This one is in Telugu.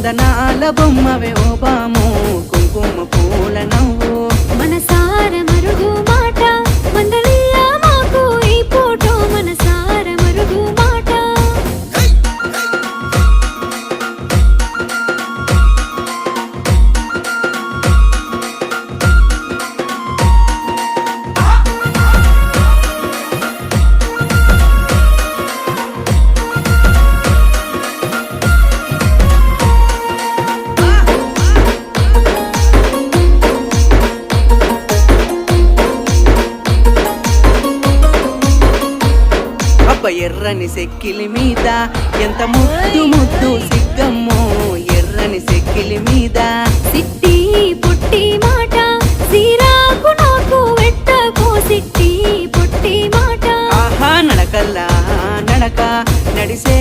వందనాల బొమ్మవే ఓ బాము కుంకుమ పూల నవ్వు మనసార మరుగు మాట మందలియా మాకు ఈ ఫోటో మనసార మరుగు మాట అబ్బ ఎర్రని సెక్కిలి మీద ఎంత ముద్దు ముద్దు సిగ్గమ్మో ఎర్రని సెక్కిలి మీద సిట్టి పొట్టి మాట సీరాకు నాకు వెట్టకో సిట్టి పొట్టి మాట ఆహా నడకల్లా నడక నడిసే